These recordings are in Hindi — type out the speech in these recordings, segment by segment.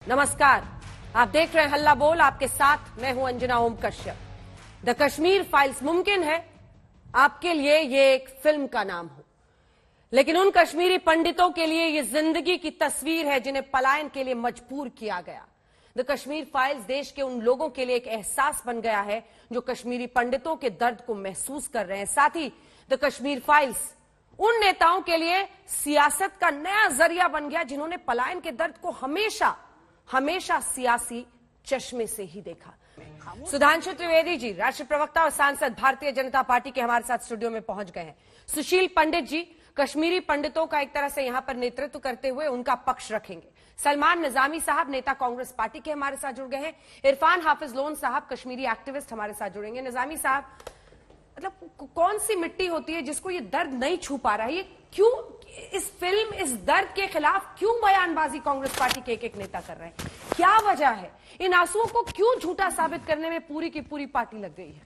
नमस्कार, आप देख रहे हैं हल्ला बोल। आपके साथ मैं हूं अंजना ओम कश्यप। The Kashmir files. मुमकिन है आपके लिए ये एक फिल्म का नाम हो, लेकिन उन कश्मीरी पंडितों के लिए ये जिंदगी की तस्वीर है जिन्हें पलायन के लिए मजबूर किया गया। द कश्मीर फाइल्स देश के उन लोगों के लिए एक एहसास बन गया है जो कश्मीरी पंडितों के दर्द को महसूस कर रहे हैं। साथ ही द कश्मीर फाइल्स उन नेताओं के लिए सियासत का नया जरिया बन गया जिन्होंने पलायन के दर्द को हमेशा सियासी चश्मे से ही देखा। सुधांशु त्रिवेदी जी, राष्ट्रीय प्रवक्ता और सांसद भारतीय जनता पार्टी के हमारे साथ स्टूडियो में पहुंच गए हैं। सुशील पंडित जी, कश्मीरी पंडितों का एक तरह से यहां पर नेतृत्व करते हुए उनका पक्ष रखेंगे। सलमान निजामी साहब, नेता कांग्रेस पार्टी के हमारे साथ जुड़ गए हैं। इरफान हाफिज लोन साहब, कश्मीरी एक्टिविस्ट, हमारे साथ जुड़ेंगे। निजामी साहब, मतलब कौन सी मिट्टी होती है जिसको ये दर्द नहीं छू पा रहा है? ये क्यों इस फिल्म, इस दर्द के खिलाफ क्यों बयानबाजी कांग्रेस पार्टी के एक नेता कर रहे हैं? क्या वजह है? इन आंसुओं को क्यों झूठा साबित करने में पूरी की पूरी पार्टी लग गई है?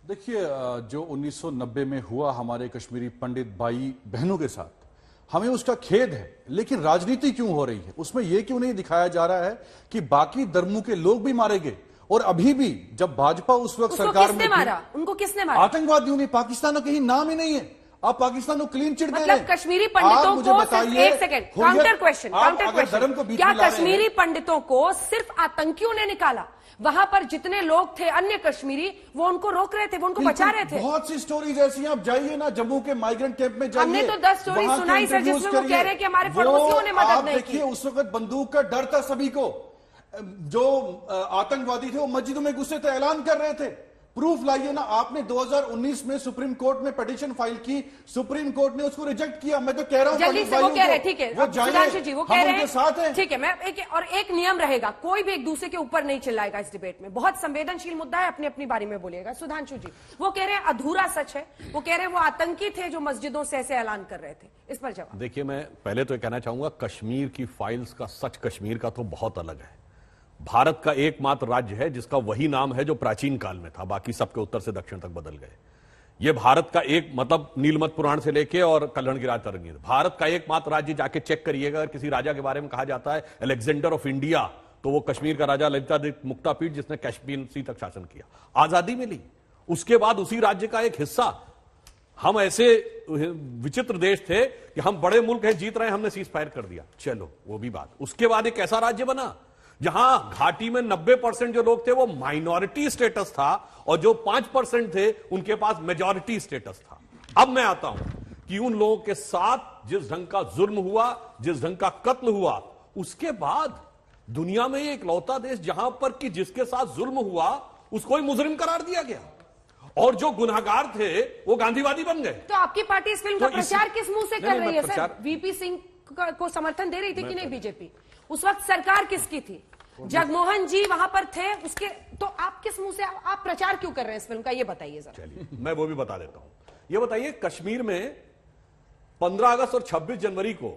देखिए, जो 1990 में हुआ हमारे कश्मीरी पंडित भाई बहनों के साथ, हमें उसका खेद है, लेकिन राजनीति क्यों हो रही है? उसमें यह क्यों नहीं दिखाया जा रहा है कि बाकी धर्मों के लोग भी मारे गए? और अभी भी जब भाजपा उस वक्त सरकार में मारा, उनको किसने मारा? आतंकवादियों ने। पाकिस्तान का कहीं नाम ही नहीं है। आप पाकिस्तान को क्लीन चिट दे रहे हैं। मतलब कश्मीरी पंडितों को सिर्फ, एक सेकंड, काउंटर क्वेश्चन, क्या कश्मीरी पंडितों को सिर्फ आतंकियों ने निकाला? वहां पर जितने लोग थे अन्य कश्मीरी, वो उनको रोक रहे थे, वो उनको बचा रहे थे। बहुत सी स्टोरीज ऐसी हैं। आप जाइए ना जम्मू के माइग्रेंट कैंप में जाइए। हमने तो 10 स्टोरी सुनाई सर, जिसमें वो कह रहे हैं कि हमारे पड़ोसियों ने मदद नहीं की। देखिए, उस वक्त बंदूक का डर था सभी को। जो आतंकवादी थे वो मस्जिदों में घुसे थे, ऐलान कर रहे थे। प्रूफ लाइए ना। आपने 2019 में सुप्रीम कोर्ट में पिटीशन फाइल की, सुप्रीम कोर्ट ने उसको रिजेक्ट किया। मैं तो कह रहा हूं जल्दी से, वो कह रहे हैं, ठीक है सुधांशु जी, वो कह रहे हैं साथ हैं। ठीक है, मैं एक नियम रहेगा, कोई भी एक दूसरे के ऊपर नहीं चिल्लाएगा इस डिबेट में। बहुत संवेदनशील मुद्दा है, अपनी अपनी बारी में बोलिएगा। सुधांशु जी, वो कह रहे हैं अधूरा सच है, वो कह रहे हैं वो आतंकी थे जो मस्जिदों से ऐसे ऐलान कर रहे थे। इस पर जवाब। देखिए, मैं पहले तो कहना चाहूंगा, कश्मीर की फाइल्स का सच कश्मीर का तो बहुत अलग है। भारत का एकमात्र राज्य है जिसका वही नाम है जो प्राचीन काल में था, बाकी सबके उत्तर से दक्षिण तक बदल गए। यह भारत का एक, मतलब नीलमत पुराण से लेके और कल्याण की राज तरंगी, भारत का एकमात्र राज्य। जाके चेक करिएगा, अगर किसी राजा के बारे में कहा जाता है अलेक्जेंडर ऑफ इंडिया, तो वो कश्मीर का राजा ललितादित्य मुक्तापीठ, जिसने कश्मीर तक शासन किया। आजादी मिली, उसके बाद उसी राज्य का एक हिस्सा। हम ऐसे विचित्र देश थे कि हम बड़े मुल्क हैं, जीत रहे हैं, हमने सीज फायर कर दिया, चलो वो भी बात। उसके बाद एक ऐसा राज्य बना जहां घाटी में 90% जो लोग थे वो माइनॉरिटी स्टेटस था, और जो 5% थे उनके पास मेजॉरिटी स्टेटस था। अब मैं आता हूं कि उन लोगों के साथ जिस ढंग का जुल्म हुआ, जिस ढंग का कत्ल हुआ, उसके बाद दुनिया में एक लौता देश जहां पर कि जिसके साथ जुल्म हुआ उसको ही मुजरिम करार दिया गया, और जो गुनहगार थे वो गांधीवादी बन गए। तो आपकी पार्टी इस फिल्म का प्रचार किस मुंह से कर रही है सर? वीपी सिंह को समर्थन दे रही थी कि नहीं बीजेपी? उस वक्त सरकार किसकी थी? जगमोहन जी वहां पर थे, उसके तो आप किस मुंह से, आप प्रचार क्यों कर रहे हैं इस फिल्म का, ये बताइए जरा। चलिए, मैं वो भी बता देता हूं। ये बताइए, कश्मीर में 15 अगस्त और 26 जनवरी को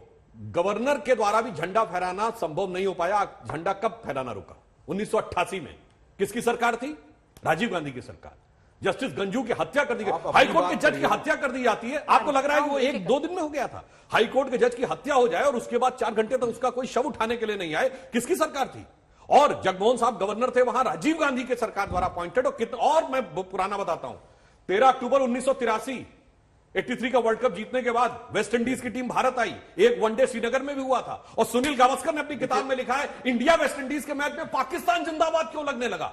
गवर्नर के द्वारा भी झंडा फहराना संभव नहीं हो पाया। झंडा कब फहराना रुका? 1988 में। किसकी सरकार थी? राजीव गांधी की सरकार। जस्टिस गंजू की हत्या कर दी गई। हाईकोर्ट के जज की हत्या कर दी जाती है। आपको लग रहा है कि वो 1-2 दिन में हो गया था? हाईकोर्ट के जज की हत्या हो जाए और उसके बाद 4 घंटे तक उसका कोई शव उठाने के लिए नहीं आए, किसकी सरकार थी? और जगमोहन साहब गवर्नर थे वहां, राजीव गांधी के सरकार द्वारा अपॉइंटेड। और मैं पुराना बताता हूं, 13 अक्टूबर 1983 83 का वर्ल्ड कप जीतने के बाद वेस्ट इंडीज की टीम भारत आई। एक वनडे श्रीनगर में भी हुआ था, और सुनील गावस्कर ने अपनी किताब में लिखा है, इंडिया वेस्ट इंडीज के मैच में पाकिस्तान जिंदाबाद क्यों लगने लगा?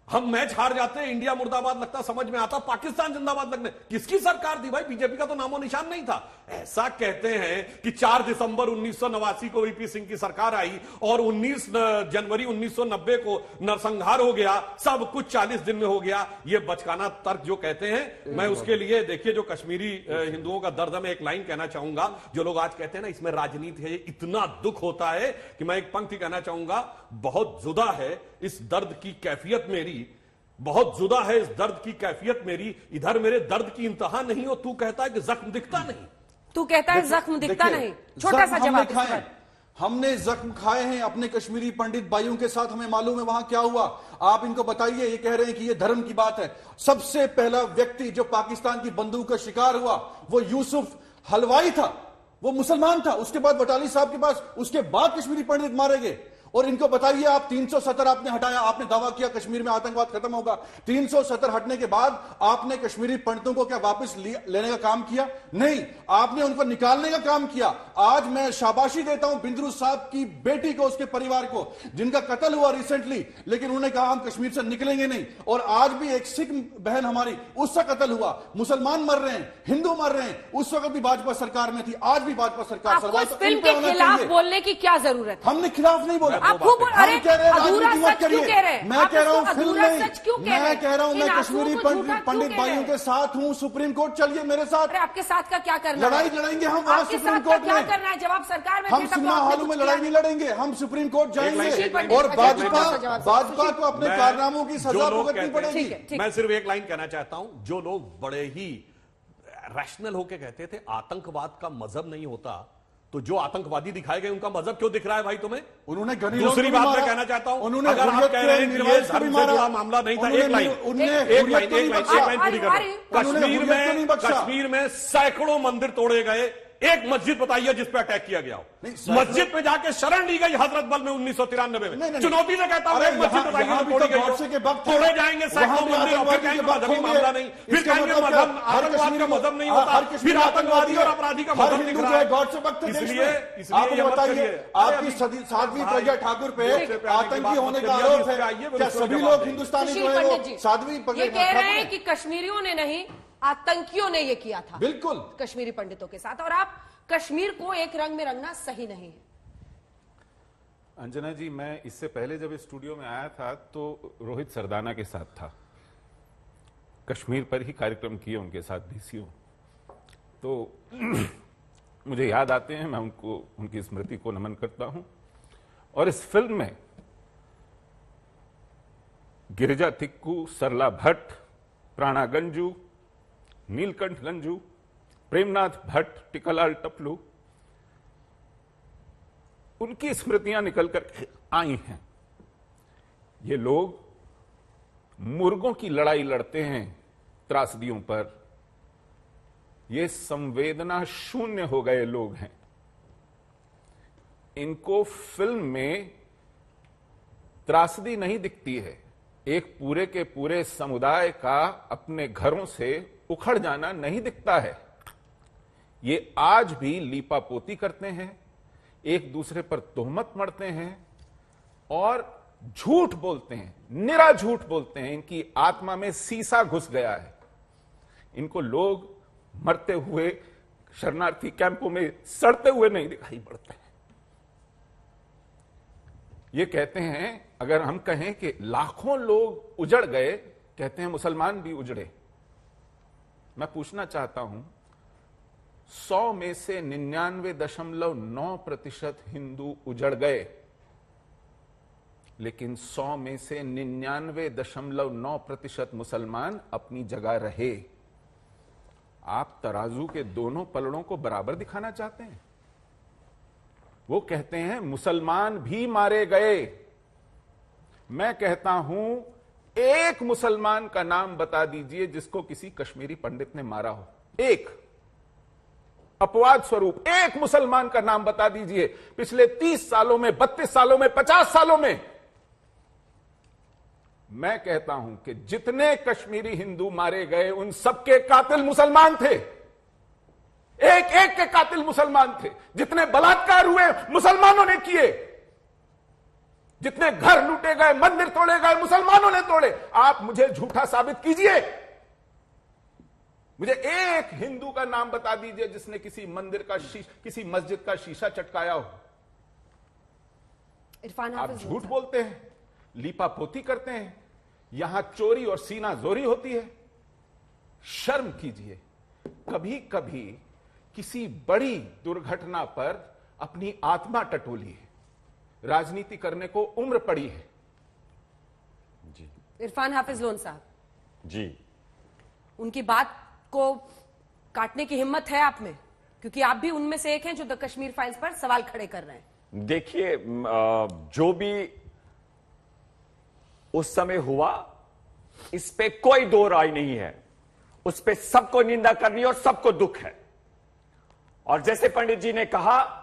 हम मैच हार जाते, इंडिया मुर्दाबाद लगता, समझ में आता, पाकिस्तान जिंदाबाद लगने। किसकी सरकार थी भाई? बीजेपी का तो नामो निशान नहीं था। ऐसा कहते हैं कि 4 दिसंबर 1989 को वीपी सिंह की सरकार आई और 19 जनवरी 1990 को नरसंहार हो गया, सब कुछ 40 दिन में हो गया। ये बचकाना तर्क जो कहते हैं, मैं उसके लिए, देखिए, जो कश्मीरी हिंदुओं का दर्द है, मैं एक लाइन कहना चाहूंगा। जो लोग आज कहते हैं ना इसमें राजनीति है, इतना दुख होता है कि मैं एक पंक्ति कहना चाहूंगा, बहुत जुदा है इस दर्द की कैफियत मेरी, बहुत जुदा है इस दर्द की कैफियत मेरी। इधर मेरे दर्द की इंतहा नहीं हो, तू कहता है कि जख्म दिखता नहीं। तू कहता है जख्म दिखता नहीं। छोटा सा जवाब। हमने जख्म खाए हैं अपने कश्मीरी पंडित भाइयों के साथ, हमें मालूम है वहां क्या हुआ। आप इनको बताइए। ये कह रहे हैं कि ये धर्म की बात है। सबसे पहला व्यक्ति जो पाकिस्तान की बंदूक का शिकार हुआ वो यूसुफ हलवाई था, वो मुसलमान था। उसके बाद बटाली साहब के पास, उसके बाद कश्मीरी पंडित मारे गए। और इनको बताइए, आप 370 आपने हटाया, आपने दावा किया कश्मीर में आतंकवाद खत्म होगा। 370 हटने के बाद आपने कश्मीरी पंडितों को क्या वापस लेने का काम किया? नहीं, आपने उनको निकालने का काम किया। आज मैं शाबाशी देता हूं बिंदरू साहब की बेटी को, उसके परिवार को, जिनका कत्ल हुआ रिसेंटली, लेकिन उन्होंने कहा हम कश्मीर से निकलेंगे नहीं। और आज भी एक सिख बहन हमारी, उसका कत्ल हुआ, मुसलमान मर रहे हैं, हिंदू मर रहे हैं। उस वक्त भी भाजपा सरकार में थी, आज भी भाजपा सरकार। आपको इस फिल्म के खिलाफ बोलने की क्या जरूरत है? हमने खिलाफ नहीं बोला। आप खूब अरे कह रहे हैं अधूरा राजनीति मत सच क्यों करिए। कह रहे हैं? मैं कह रहा हूं फिल्म नहीं, मैं कह रहा हूं मैं कश्मीरी पंडित भाइयों के साथ हूं। सुप्रीम कोर्ट चलिए मेरे साथ। अरे आपके साथ का क्या करना? लड़ाई लड़ेंगे हम वहां सुप्रीम कोर्ट में। क्या करना है? जब आप सरकार में हम सिनेमा हॉलों में लड़ाई नहीं लड़ेंगे, हम सुप्रीम कोर्ट जाएंगे और भाजपा को अपने कारनामों की सजा भुगतनी पड़ेगी। मैं सिर्फ एक लाइन कहना चाहता हूं, जो लोग बड़े ही रैशनल होके कहते थे आतंकवाद का मजहब नहीं होता, तो जो आतंकवादी दिखाए गए उनका मजहब क्यों दिख रहा है भाई तुम्हें? उन्होंने दूसरी बात मैं कहना चाहता हूं, अगर आप कह रहे हैं कि ये धर्म से जुड़ा मामला नहीं था, एक लाइन पूरी कर। कश्मीर में सैकड़ों मंदिर तोड़े गए, एक मस्जिद बताइए जिस पे अटैक किया गया हो। मस्जिद पे जाके शरण ली गई हजरत बल में 1993 में। चुनौती से कहता हूं एक मस्जिद बताइए तोड़ी गई हो। तोड़े जाएंगे सैकड़ों मंदिर, फिर कहेंगे मजहबी मामला नहीं, फिर कहेंगे मजहब आतंकवाद का मजहब नहीं होता, फिर आतंकवादी और अपराधी का मजहब दिख रहा है। इसलिए आप बताइए, आपकी 7वीं प्रज्ञा ठाकुर पे आतंकी होने का आरोप है, क्या सभी लोग हिंदुस्तानी जो है वो 7वीं ये कह रहे हैं कि कश्मीरियों ने नहीं, आतंकियों ने ये किया था बिल्कुल कश्मीरी पंडितों के साथ, और आप कश्मीर को एक रंग में रंगना सही नहीं है। अंजना जी, मैं इससे पहले जब इस स्टूडियो में आया था तो रोहित सरदाना के साथ था, कश्मीर पर ही कार्यक्रम किए उनके साथ डीसीओ, तो मुझे याद आते हैं, मैं उनको, उनकी स्मृति को नमन करता हूं। और इस फिल्म में गिरिजा तिक्कू, सरला भट्ट, प्राणा गंजू, नीलकंठ गंजू, प्रेमनाथ भट्ट, टिकालाल टपलू, उनकी स्मृतियां निकल कर आई हैं। ये लोग मुर्गों की लड़ाई लड़ते हैं त्रासदियों पर, ये संवेदना शून्य हो गए लोग हैं। इनको फिल्म में त्रासदी नहीं दिखती है, एक पूरे के पूरे समुदाय का अपने घरों से उखड़ जाना नहीं दिखता है। ये आज भी लीपापोती करते हैं, एक दूसरे पर तोहमत मढ़ते हैं और झूठ बोलते हैं, निरा झूठ बोलते हैं। इनकी आत्मा में सीसा घुस गया है। इनको लोग मरते हुए शरणार्थी कैंपों में सड़ते हुए नहीं दिखाई पड़ते हैं। ये कहते हैं, अगर हम कहें कि लाखों लोग उजड़ गए, कहते हैं मुसलमान भी उजड़े। मैं पूछना चाहता हूं, 100 में से 99.9% हिंदू उजड़ गए, लेकिन 100 में से 99.9% मुसलमान अपनी जगह रहे। आप तराजू के दोनों पलड़ों को बराबर दिखाना चाहते हैं? वो कहते हैं मुसलमान भी मारे गए। मैं कहता हूं, एक मुसलमान का नाम बता दीजिए जिसको किसी कश्मीरी पंडित ने मारा हो। एक अपवाद स्वरूप एक मुसलमान का नाम बता दीजिए पिछले 30 सालों में, 32 सालों में, 50 सालों में। मैं कहता हूं कि जितने कश्मीरी हिंदू मारे गए उन सबके कातिल मुसलमान थे, एक एक के कातिल मुसलमान थे। जितने बलात्कार हुए मुसलमानों ने किए, जितने घर लूटे गए, मंदिर तोड़े गए, मुसलमानों ने तोड़े। आप मुझे झूठा साबित कीजिए, मुझे एक हिंदू का नाम बता दीजिए जिसने किसी मंदिर का किसी मस्जिद का शीशा चटकाया हो। आप झूठ बोलते हैं, लीपापोती करते हैं, यहां चोरी और सीना जोरी होती है। शर्म कीजिए। कभी कभी किसी बड़ी दुर्घटना पर अपनी आत्मा टटोली है, राजनीति करने को उम्र पड़ी है। जी इरफान हाफिज लोन साहब जी, उनकी बात को काटने की हिम्मत है आप में? क्योंकि आप भी उनमें से एक हैं जो द कश्मीर फाइल्स पर सवाल खड़े कर रहे हैं। देखिए, जो भी उस समय हुआ, इस पे कोई दो राय नहीं है। उस पे सबको निंदा करनी और सबको दुख है। और जैसे पंडित जी ने कहा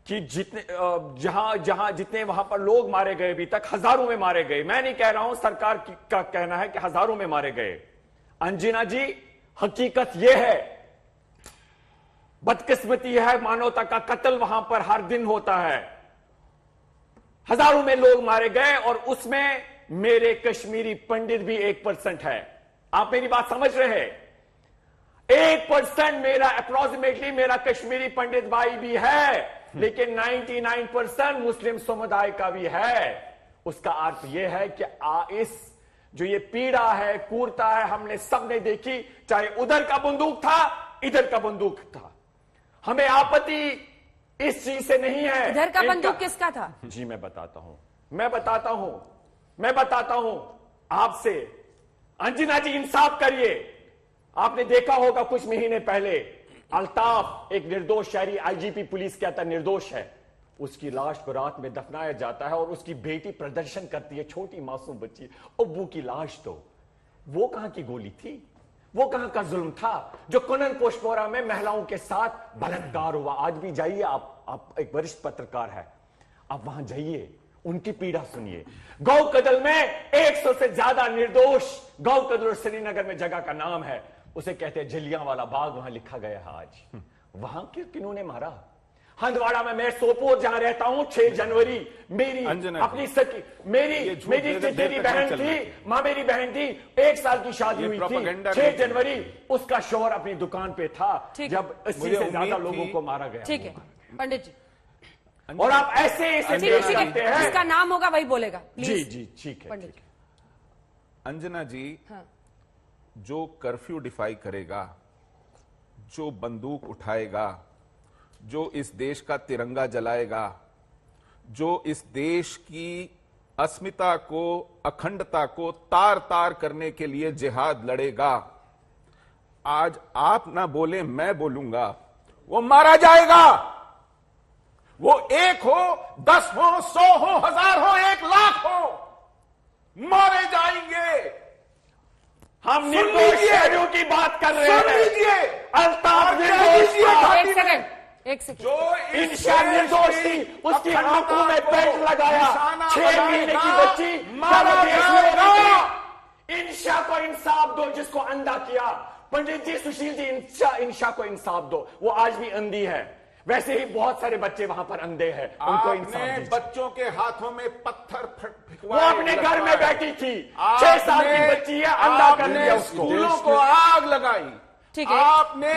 कि जितने जहां जितने वहां पर लोग मारे गए अभी तक हजारों में मारे गए। मैं नहीं कह रहा हूं, सरकार का कहना है कि हजारों में मारे गए। अंजना जी, हकीकत यह है, बदकिस्मती है, मानवता का कत्ल वहां पर हर दिन होता है। हजारों में लोग मारे गए और उसमें मेरे कश्मीरी पंडित भी 1% है। आप मेरी बात समझ रहे हैं? 1% मेरा अप्रोक्सीमेटली मेरा कश्मीरी पंडित भाई भी है, लेकिन 99% मुस्लिम समुदाय का भी है। उसका अर्थ यह है कि इस जो ये पीड़ा है, क्रूरता है, हमने सबने देखी, चाहे उधर का बंदूक था, इधर का बंदूक था। हमें आपत्ति इस चीज से नहीं है। इधर का बंदूक किसका था? जी मैं बताता हूं आपसे। अंजना जी, इंसाफ करिए। आपने देखा होगा कुछ महीने पहले अल्ताफ, एक निर्दोष शहरी, आईजीपी पुलिस कहता निर्दोष है, उसकी लाश को रात में दफनाया जाता है और उसकी बेटी प्रदर्शन करती है, छोटी मासूम बच्ची, अब्बू की लाश। तो वो कहां की गोली थी? वो कहां का जुल्म था जो कुनन पोशपोरा में महिलाओं के साथ बलात्कार हुआ? आज भी जाइए, आप एक वरिष्ठ पत्रकार है, आप वहां जाइए, उनकी पीड़ा सुनिए। गौ कदल में 100 से ज्यादा निर्दोष, गौ कदल श्रीनगर में जगह का नाम है, उसे कहते हैं जलियांवाला बाग, वहां लिखा गया है आज। वहां किन्होंने मारा? हंदवाड़ा में, मैं सोपोर जहां रहता हूं, 6 जनवरी मेरी अपनी सखी, मेरी बहन थी, मां मेरी बहन थी, 1 साल की शादी हुई थी, 6 जनवरी उसका शोहर अपनी दुकान पे था जब 80 से ज्यादा लोगों को मारा गया। ठीक है पंडित जी, और आप ऐसे करते हैं, जिसका नाम होगा वही बोलेगा। जी जी ठीक है पंडित। अंजना जी, हाँ। जो कर्फ्यू डिफाई करेगा, जो बंदूक उठाएगा, जो इस देश का तिरंगा जलाएगा, जो इस देश की अस्मिता को, अखंडता को तार तार करने के लिए जिहाद लड़ेगा, आज आप ना बोले मैं बोलूंगा, वो मारा जाएगा। वो 1 हो, 10 हो, 100 हो, 1000 हो, 1 लाख हो, मारे जाएंगे। हम निर्दोष शहरियों की बात कर रहे हैं। लीजिए, अल्ताफ निर्दोष था। एक सेकंड। जो इंशा निर्दोष थी, उसकी आंखों में पेंट लगाया, 6 महीने की बच्ची मारा जाएगा। इंशा को इंसाफ दो, जिसको अंधा किया। पंडित जी, सुशील जी, इंशा को इंसाफ दो, वो आज भी अंधी है। वैसे ही बहुत सारे बच्चे वहां पर अंधे हैं, उनको इंसाफ दीजिए। बच्चों के हाथों में पत्थर वो अपने घर में बैठी थी, 6 साल की बच्ची है, अंधा कर दिया उसको। स्कूलों को आग लगाई। ठीक है। आपने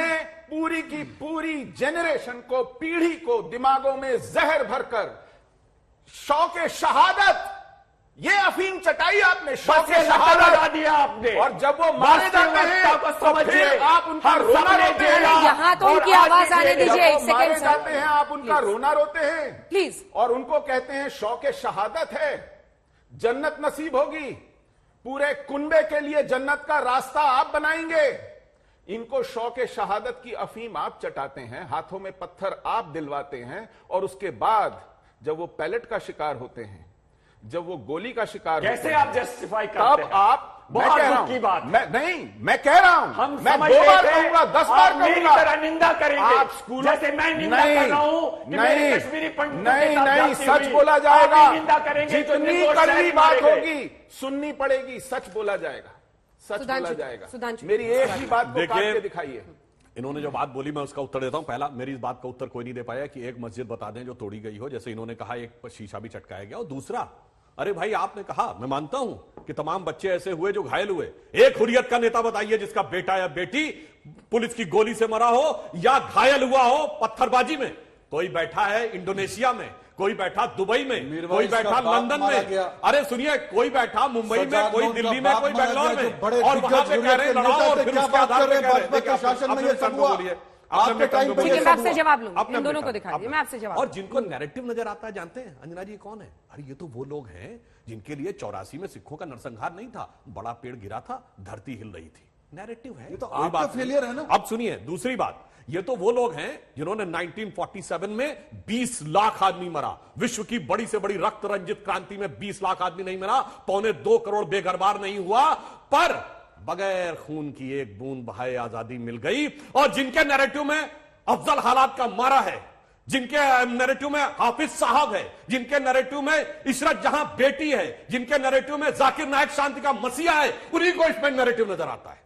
पूरी की पूरी जेनरेशन को, पीढ़ी को दिमागों में जहर भरकर शौक़े शहादत, ये अफीम चटाई आपने, शौक़े शहादत लगा दिया आपने। और जब वो मारे जाते हैं तो फिर आप उनका रोना रोते हैं। यहाँ तो उनकी आवाज आने दीजिए, एक मारे सेकंड जाते हैं आप उनका रोना रोते हैं प्लीज, और उनको कहते हैं शौक़े शहादत है, जन्नत नसीब होगी, पूरे कुनबे के लिए जन्नत का रास्ता आप बनाएंगे। इनको शौक़े शहादत की अफीम आप चटाते हैं, हाथों में पत्थर आप दिलवाते हैं, और उसके बाद जब वो पैलेट का शिकार होते हैं, जब वो गोली का शिकार होते हैं, कैसे आप जस्टिफाई करते हैं? तब आप, बहुत दुख की बात। मैं कह रहा हूं, हम मैं 2 बार कहूंगा, 10 बार कहूंगा, मेरी तरह निंदा करेंगे। आप स्कूल, जैसे मैं निंदा कर रहा हूं कि मेरे कश्मीरी पंडितों के साथ नहीं, जाती सच हुई, बोला जाएगा। आप निंदा करेंगे, जो जितनी निर्दोष कड़वी शहरी बात मारे गए। होगी सुननी पड़ेगी, सच बोला जाएगा, सच बोला जाएगा। सुधांशु, मेरी एक ही बात को काट के दिखाइए। इन्होंने जो बात बोली मैं उसका उत्तर देता हूं। पहला, मेरी इस बात का उत्तर कोई नहीं दे पाया कि एक मस्जिद बता दें जो तोड़ी गई हो, जैसे इन्होंने कहा एक शीशा भी चटकाया गया। और दूसरा, अरे भाई आपने कहा, मैं मानता हूं कि तमाम बच्चे ऐसे हुए जो घायल हुए। एक हुर्रियत का नेता बताइए जिसका बेटा या बेटी पुलिस की गोली से मरा हो या घायल हुआ हो पत्थरबाजी में। कोई बैठा है इंडोनेशिया में, कोई बैठा दुबई में, कोई बैठा लंदन में, अरे सुनिए, कोई बैठा मुंबई में, कोई दिल्ली में, कोई बेंगलोर में, और वहां पे कह रहे हैं लड़ाओ, और फिर उसके आधार पे कह रहे हैं शासन में ये सब हुआ। आपके टाइम पे मैं आपसे जवाब लूंगा, इन दोनों को दिखा दिया, मैं आपसे जवाब। और जिनको नैरेटिव नजर आता है, जानते हैं अंजना जी कौन है? अरे ये तो वो लोग हैं जिनके लिए 84 में सिखों का नरसंहार नहीं था, बड़ा पेड़ गिरा था, धरती हिल रही थी। नैरेटिव है, ये तो आपका फेलियर है ना। अब सुनिए दूसरी बात, ये तो वो लोग हैं जिन्होंने 1947 में 20 लाख आदमी मरा, विश्व की बड़ी से बड़ी रक्त रंजित क्रांति में 20 लाख आदमी नहीं मरा, 2.25 करोड़ बेघरबार नहीं हुआ, पर बगैर खून की एक बूंद बहाए आजादी मिल गई। और जिनके नैरेटिव में अफजल हालात का मारा है, जिनके नैरेटिव में हाफिज साहब है, जिनके नैरेटिव में इशरत जहां बेटी है, जिनके नैरेटिव में जाकिर नायक शांति का मसीहा है, उन्हीं को इसमें नैरेटिव नजर आता है।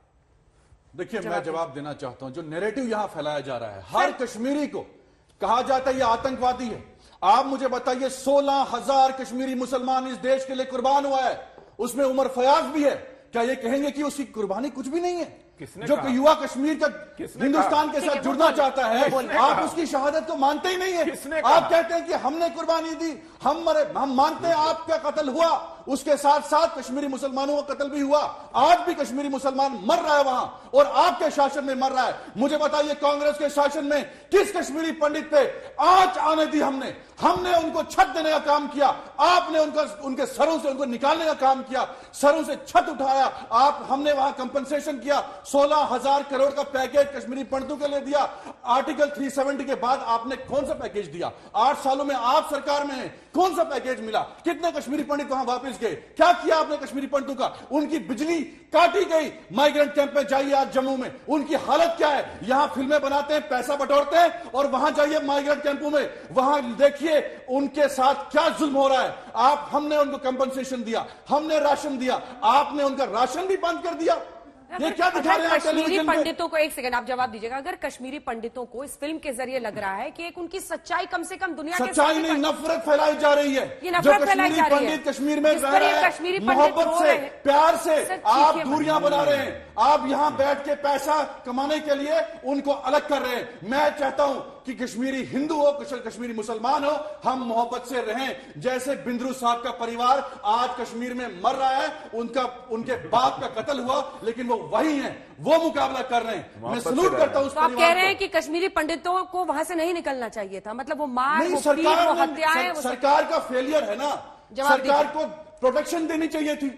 देखिए, मैं जवाब देना चाहता हूं। जो नैरेटिव यहां फैलाया जा रहा है, हर कश्मीरी को कहा जाता है ये आतंकवादी है। आप मुझे बताइए, 16,000 कश्मीरी मुसलमान इस देश के लिए कुर्बान हुआ है, उसमें उमर फयाज भी है। क्या ये कहेंगे कि उसकी कुर्बानी कुछ भी नहीं है? जो युवा कश्मीर का हिंदुस्तान के साथ जुड़ना चाहता है, आप उसकी शहादत को मानते ही नहीं है। आप कहते हैं कि हमने कुर्बानी दी, हम मरे। हम मानते हैं आपका कत्ल हुआ, उसके साथ साथ कश्मीरी मुसलमानों का कत्ल भी हुआ। आज भी कश्मीरी मुसलमान मर रहा है वहां, और आपके शासन में मर रहा है। मुझे बताइए, कांग्रेस के शासन में किस कश्मीरी पंडित पे आंच आने दी? हमने उनको छत देने का काम किया, आपने उनके सरों से उनको निकालने का काम किया, सरों से छत उठाया। हमने वहां कंपनसेशन किया, 16,000 करोड़ का पैकेज कश्मीरी पंडितों के लिए दिया। आर्टिकल 370 के बाद आपने कौन सा पैकेज दिया? 8 सालों में आप सरकार में हैं, कौन सा पैकेज मिला? कितने कश्मीरी पंडित वहां वापस गए? क्या किया आपने कश्मीरी पंडितों का? उनकी बिजली काटी गई। माइग्रेंट कैंप में जाइए आज जम्मू में, उनकी हालत क्या है? यहां फिल्में बनाते हैं, पैसा बटोरते हैं, और वहां जाइए माइग्रेंट कैंपों में, वहां देखिए उनके साथ क्या जुल्म हो रहा है। हमने उनको कंपनसेशन दिया, हमने राशन दिया, आपने उनका राशन भी बंद कर दिया। ये क्या दिखा रहे हैं कश्मीरी पंडितों को? एक सेकंड, आप जवाब दीजिएगा। अगर कश्मीरी पंडितों को इस फिल्म के जरिए लग रहा है कि एक उनकी सच्चाई कम से कम दुनिया के सच्चाई नहीं, नफरत फैलाई जा रही है। ये नफरत फैलाई जा रही है। पंडित कश्मीर में रह रहे हैं, मोहब्बत से, प्यार से आप दूरियां बना रहे हैं। आप यहां बैठ के पैसा कमाने के लिए उनको अलग कर रहे हैं। मैं चाहता हूं कि कश्मीरी हिंदू हो, कश्मीरी मुसलमान हो, हम मोहब्बत से रहें। जैसे बिंद्रू साहब का परिवार आज कश्मीर में मर रहा है, उनके बाप का कत्ल हुआ, लेकिन वो वही हैं, वो मुकाबला कर रहे हैं। मैं सलूट करता हूं उस परिवार को। आप कह रहे हैं कि कश्मीरी पंडितों को वहां से नहीं निकलना चाहिए था, मतलब वो मार, वो पीट, वो हत्याएं, सरकार का फेलियर है ना। सरकार को प्रोटेक्शन देनी चाहिए थी,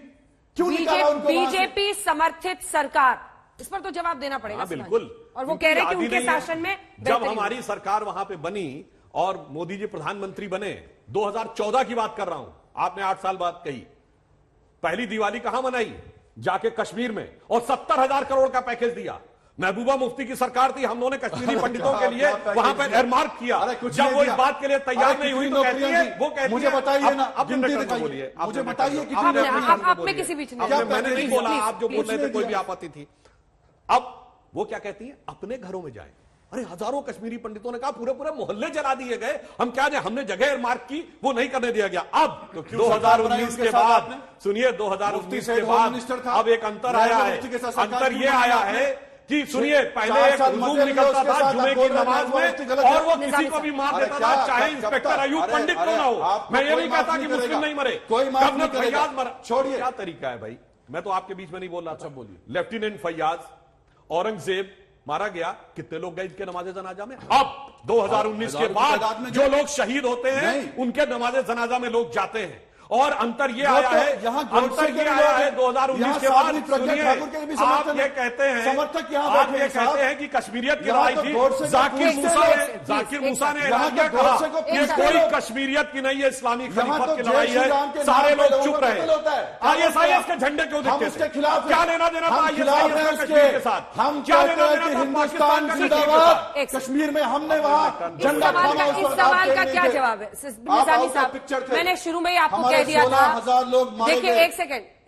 क्यों निकाला उनको? बीजेपी समर्थित सरकार, इस पर तो जवाब देना पड़ेगा। बिल्कुल। और वो कह रहे हैं कि उनके शासन में जब हमारी सरकार वहां पे बनी और मोदी जी प्रधानमंत्री बने, 2014 की बात कर रहा हूं, आपने 8 साल बाद कही, पहली दिवाली कहां मनाई? जाके कश्मीर में, और 70,000 करोड़ का पैकेज दिया। महबूबा मुफ्ती की सरकार थी, हम लोगों ने कश्मीरी पंडितों के लिए वहां पर एयरमार्क किया। जब वो इस बात के लिए तैयार नहीं हुई तो कहती है, वो कहती है, मुझे बताइए ना, अब बोलिए, मुझे बताइए आप में किसी बीच नहीं, मैंने नहीं बोला, आप जो बोल रहे थे कोई भी आपत्ति थी। अब वो क्या कहती है? अपने घरों में जाए। अरे हजारों कश्मीरी पंडितों ने कहा पूरे पूरे मोहल्ले जला दिए गए, हम क्या जाए, हमने जगह मार्क की, वो नहीं करने दिया गया। अब 2019 के बाद, सुनिए, 2019 के बाद अब एक अंतर आया है। अंतर ये आया है कि सुनिए, पहले एक हुजूम निकलता था जुमे की नमाज में, और वो किसी को भी मार देता था, चाहे इंस्पेक्टर अयूब पंडित क्यों ना हो। मैं ये नहीं कहता कि मुस्लिम नहीं मरे, गवर्नर फैयाज मरा। छोड़िए, क्या तरीका है भाई? मैं तो आपके बीच में नहीं बोल रहा था। बोलिए। लेफ्टिनेंट फैयाज, औरंगजेब मारा गया, कितने लोग गए इनके नमाजे जनाजा में? अब 2019 के बाद जो लोग शहीद होते हैं, उनके नमाजे जनाजा में लोग जाते हैं। और अंतर ये आया है, अंतर ये आया है 2019 के बाद, सुनिए, आप ये कहते हैं, आप ये कहते हैं कि कश्मीरियत की लड़ाई थी, जाकिर मूसा ने ऐलान किया, कहा कि कोई कश्मीरियत की नहीं है, इस्लामी खलीफत की लड़ाई है, सारे लोग चुप रहे। आईएसआईएस के झंडे क्यों दिखते थे? क्या लेना देना था आईएसआईएस का कश्मीर के साथ? हम क्या लेना देना था पाकिस्तान का जिंदाबाद? कश्मीर में हमने वहां झंडा थामा। इस सवाल का क्या जवाब है निजामी साहब? मैंने शुरू में ही आपको कह दिया था। 16,000 लोग मारे देखिए, गए।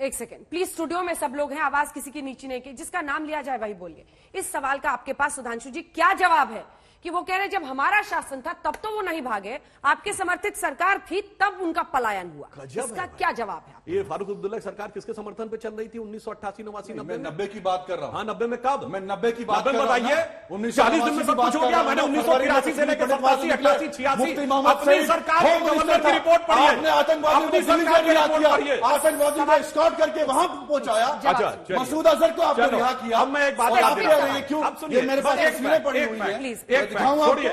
एक सेकंड प्लीज, स्टूडियो में सब लोग हैं, आवाज किसी की नीची नहीं की, जिसका नाम लिया जाए वही बोलिए। इस सवाल का आपके पास सुधांशु जी क्या जवाब है कि वो कह रहे जब हमारा शासन था तब तो वो नहीं भागे, आपके समर्थित सरकार थी तब उनका पलायन हुआ? इसका क्या जवाब है? ये फारूक अब्दुल्ला सरकार किसके समर्थन पे चल रही थी 1988, 89, 90? मैं 90 की बात कर रहा हूं। हाँ, 90 में कब? मैं 90 की बात कर रहा हूं। बताइए, 40 दिन में सब कुछ हो गया। मैंने 1983 से लेकर 87, 88, 86 अपनी सरकार के गवर्नर की रिपोर्ट पढ़ी है। आतंकवादी आतंकवादी को स्कॉट करके वहां पहुंचाया। मसूद अजहर को आपने रिहा किया। अब मैं एक बात याद दिलाता क्यों? ये मेरे पास तस्वीरें पड़ी हुई हैं, छोड़िए।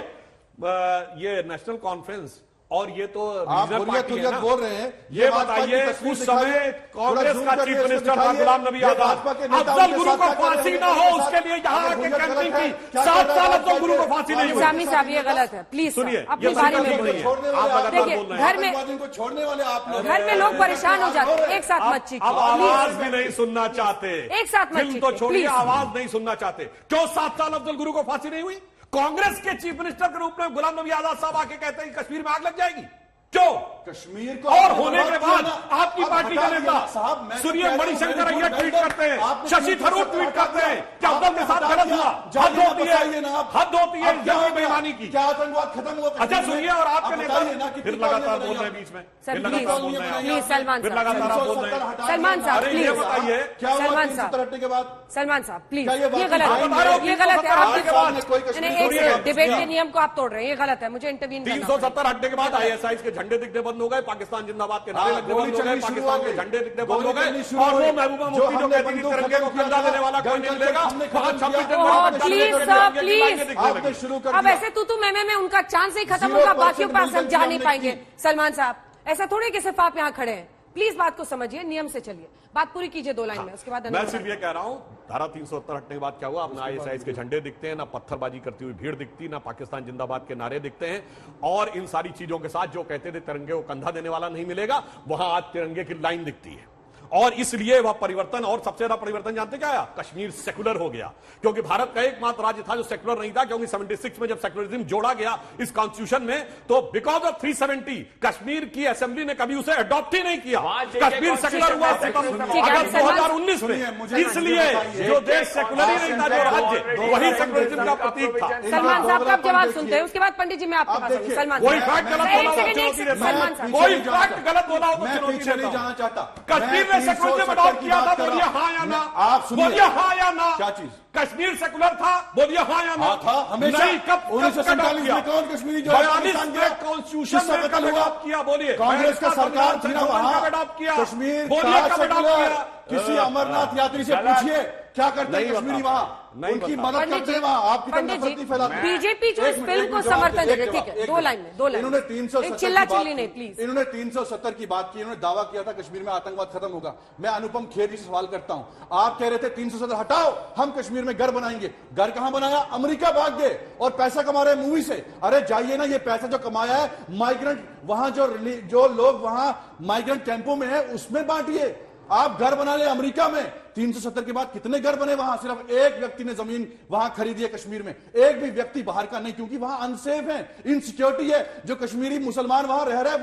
ये नेशनल कॉन्फ्रेंस और ये तो आप बोल रहे हैं। ये बताइए, उस समय कांग्रेस का चीफ मिनिस्टर था गुलाम नबी आजाद। अफजल गुरु को फांसी ना हो उसके लिए यहाँ आके कैंपिंग की। 7 साल अफजल गुरु को फांसी नहीं हुई। निजामी साहब, ये गलत है, प्लीज सुनिए। अपने बारे में देखिए, घर में छोड़ने वाले आप लोग, घर में लोग परेशान हो जाते हैं। एक साथ मत चीखिए, अब आवाज भी नहीं सुनना चाहते। एक साथ मत फिल्म तो छोड़िए, आवाज नहीं सुनना चाहते। क्यों 7 साल अफजल गुरु को फांसी नहीं हुई? कांग्रेस के चीफ मिनिस्टर के रूप में गुलाम नबी आजाद साहब आके कहते हैं कि कश्मीर में आग लग जाएगी, क्यों? कश्मीर को और होने के बाद आपकी पार्टी का नेता सूर्य मणिशंकर अय्यर ट्वीट करते हैं, शशि थरूर ट्वीट करते हैं, क्या उद्धव के साथ गलत हुआ? हद होती है, हद होती है जंगी बेईमानी की। क्या आतंकवाद खत्म हुआ? अच्छा सुनिए, और आपके नेता फिर लगातार बोल रहे हैं बीच में, सर, फिर लगातार बोल रहे हैं, सलमान फिर साहब, लगातार आप बोल रहे हैं। सलमान साहब अरे ये बताइए क्या हुआ सलमान 370 हटने के बाद? सलमान साहब प्लीज, क्या ये बात ये गलत आप बता रहे है, हो? ये गलत है। आप के बाद कोई कश्मीर एक छोड़िए। डिबेट के नियम को आप तोड़ रहे हैं, ये गलत है, मुझे इंटरवीन करना 370 हटने के बाद ISI के झंडे दिखने बंद हो गए, पाकिस्तान जिंदाबाद के नारे लगने बंद हो गए, पाकिस्तान के झंडे दिखने बंद हो गए, और वो महबूबा मुफ्ती जो कहती थी तिरंगे को कंधा देने वाला कोई नहीं मिलेगा, वहां 26 प्लीज सर, प्लीज आपने शुरू कर अब दिया। ऐसे तू मैं में उनका चांस ही खत्म होगा, बाकियों के पास हम जा नहीं पाएंगे। सलमान साहब ऐसा थोड़े कि सिर्फ आप यहाँ खड़े हैं, प्लीज बात को समझिए, नियम से चलिए, बात पूरी कीजिए 2 लाइन में, उसके बाद मैं सिर्फ ये कह रहा हूं, धारा 370 हटने के बाद क्या हुआ? अब ना ISI के झंडे दिखते हैं, ना पत्थरबाजी करती हुई भीड़ दिखती, ना पाकिस्तान जिंदाबाद के नारे दिखते हैं, और इन सारी चीजों के साथ जो कहते थे तिरंगे को कंधा देने वाला नहीं मिलेगा, वहां आज तिरंगे की लाइन दिखती है। और इसलिए वह परिवर्तन, और सबसे ज्यादा परिवर्तन जानते क्या आया? कश्मीर सेकुलर हो गया, क्योंकि भारत का एकमात्र राज्य था जो सेकुलर नहीं था, क्योंकि 76 में जब सेकुलरिज्म जोड़ा गया इस कॉन्स्टिट्यूशन में, तो बिकॉज ऑफ 370 कश्मीर की असेंबली ने कभी उसे अडॉप्ट ही नहीं किया। कश्मीर सेकुलर हुआ अगस्त 2019 में, इसलिए जो देश सेकुलर ही नहीं था, जो राज्य, वही सेकुलरिज्म का प्रतीक था। सलमान साहब का जवाब सुनते हैं, उसके बाद पंडित जी मैं आपके पास आऊंगी। सलमान कोई फैक्ट गलत बोला हो तो चुनौती देता हूं, कोई फैक्ट गलत बोला हो तो चुनौती देता हूं। जाना चाहता कश्मीर में सेकुलरिज्म अडॉप्ट किया था, बोलिए हाँ या ना? आप सुनिए, बोलिए हाँ या ना? क्या चीज? कश्मीर सेकुलर था, बोलिए हाँ या ना? था हमेशा। नहीं, कब 1947 में कौन कश्मीरी जो 42 में कॉन्स्टिट्यूशन में कब अडॉप्ट किया? बोलिए कांग्रेस का सरकार थी ना वहां, अडॉप्ट किया कश्मीर बोलिए कब अडॉप्ट किया? किसी अमरनाथ यात्री से पूछिए क्या करते हैं कश्मीरी वहां, उनकी मदद करते हैं वहां, आपकी तरफ नफरत नहीं फैलाते। बीजेपी जो इस फिल्म को समर्थन दे रही है, ठीक है, 2 लाइन में, 2 लाइन इन्होंने 370 चिल्ला चिल्ली नहीं प्लीज। इन्होंने 370 की बात की, इन्होंने दावा किया था कश्मीर में आतंकवाद खत्म होगा। मैं अनुपम खेर जी से सवाल करता हूं, आप कह रहे थे 370 हटाओ, हम कश्मीर में घर बनाएंगे, घर कहां बनाया? अमेरिका भाग गए और पैसा कमा रहे मूवी से। अरे जाइए ना, ये पैसा जो कमाया है माइग्रेंट, वहां जो लोग वहां माइग्रेंट कैंपों में है उसमें बांटिए। आप घर बना ले अमेरिका में, 370 के बाद कितने घर बने वहां? सिर्फ एक व्यक्ति ने जमीन वहां खरीदी है कश्मीर में, एक भी व्यक्ति बाहर का नहीं, क्योंकि वहां अनसेफ है, इनसिक्योरिटी है। जो कश्मीरी मुसलमान वहां रह रहे हैं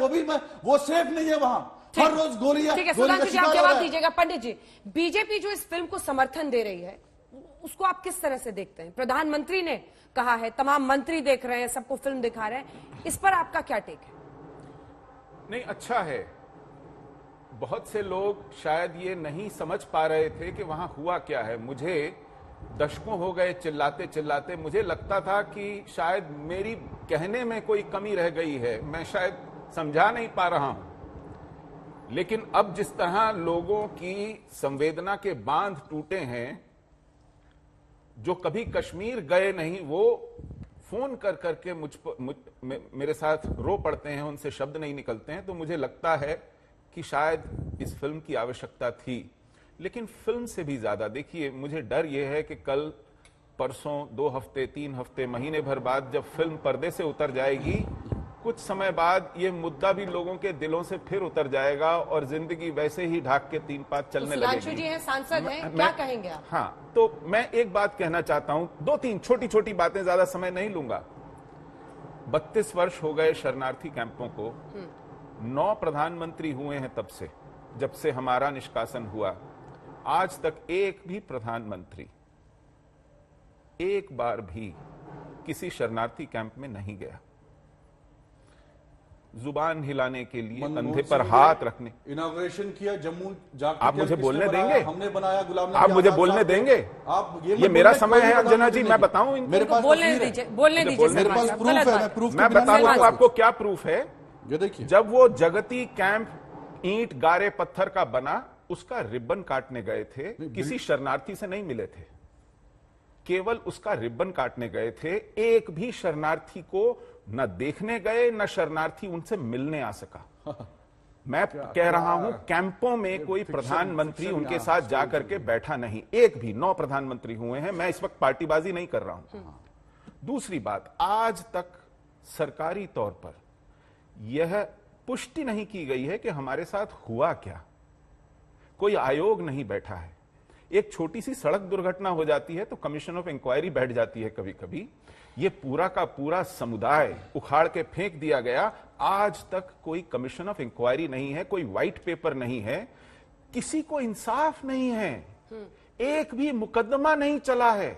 वो सेफ नहीं है वहां, हर रोज गोलियां। ठीक है, सुधांशु जी आप जवाब दीजिएगा। पंडित जी, बीजेपी जो इस फिल्म को समर्थन दे रही है उसको आप किस तरह से देखते हैं? प्रधानमंत्री ने कहा है, तमाम मंत्री देख रहे हैं, सबको फिल्म दिखा रहे हैं, इस पर आपका क्या टेक है? नहीं, अच्छा है। बहुत से लोग शायद ये नहीं समझ पा रहे थे कि वहां हुआ क्या है। मुझे दशकों हो गए चिल्लाते चिल्लाते, मुझे लगता था कि शायद मेरी कहने में कोई कमी रह गई है, मैं शायद समझा नहीं पा रहा हूं। लेकिन अब जिस तरह लोगों की संवेदना के बांध टूटे हैं, जो कभी कश्मीर गए नहीं वो फोन कर करके मेरे साथ रो पड़ते हैं, उनसे शब्द नहीं निकलते हैं, तो मुझे लगता है कि शायद इस फिल्म की आवश्यकता थी। लेकिन फिल्म से भी ज्यादा देखिए, मुझे डर यह है कि कल परसों 2 हफ्ते 3 हफ्ते महीने भर बाद जब फिल्म पर्दे से उतर जाएगी, कुछ समय बाद ये मुद्दा भी लोगों के दिलों से फिर उतर जाएगा और जिंदगी वैसे ही ढाक के 3 पात चलने लगेगी। सुधांशु जी हैं, सांसद हैं, क्या कहेंगे आप? हाँ, तो मैं एक बात कहना चाहता हूं, 2-3 छोटी छोटी बातें, ज्यादा समय नहीं लूंगा। 32 वर्ष हो गए शरणार्थी कैंपों को, 9 प्रधानमंत्री हुए हैं तब से, जब से हमारा निष्कासन हुआ। आज तक एक भी प्रधानमंत्री एक बार भी किसी शरणार्थी कैंप में नहीं गया। जुबान हिलाने के लिए, कंधे पर हाथ रखने, इनॉग्रेशन किया जम्मू जाकर। आप मुझे बोलने देंगे? हमने बनाया गुलाम नबी आप मुझे आजाद बोलने साहब। देंगे? आप ये मेरा समय है अंजना जी, मैं बताऊं? मेरे पास बोलने दीजिए, बोलने दीजिए। मेरे पास प्रूफ है, मैं प्रूफ मैं बताऊं आपको क्या प्रूफ है। ये देखिए, जब वो जगती कैंप ईंट गारे पत्थर का बना, उसका रिबन काटने गए थे, किसी शरणार्थी से नहीं मिले थे, केवल उसका रिबन काटने गए थे। एक भी शरणार्थी को न देखने गए, न शरणार्थी उनसे मिलने आ सका। मैं कह रहा हूं, कैंपों में कोई प्रधानमंत्री उनके साथ जाकर के बैठा नहीं, एक भी। 9 प्रधानमंत्री हुए हैं, मैं इस वक्त पार्टीबाजी नहीं कर रहा हूं। दूसरी बात, आज तक सरकारी तौर पर यह पुष्टि नहीं की गई है कि हमारे साथ हुआ क्या। कोई आयोग नहीं बैठा है। एक छोटी सी सड़क दुर्घटना हो जाती है तो कमीशन ऑफ इंक्वायरी बैठ जाती है कभी कभी। ये पूरा का पूरा समुदाय उखाड़ के फेंक दिया गया। आज तक कोई कमीशन ऑफ इंक्वायरी नहीं है, कोई व्हाइट पेपर नहीं है, किसी को इंसाफ नहीं है, एक भी मुकदमा नहीं चला है,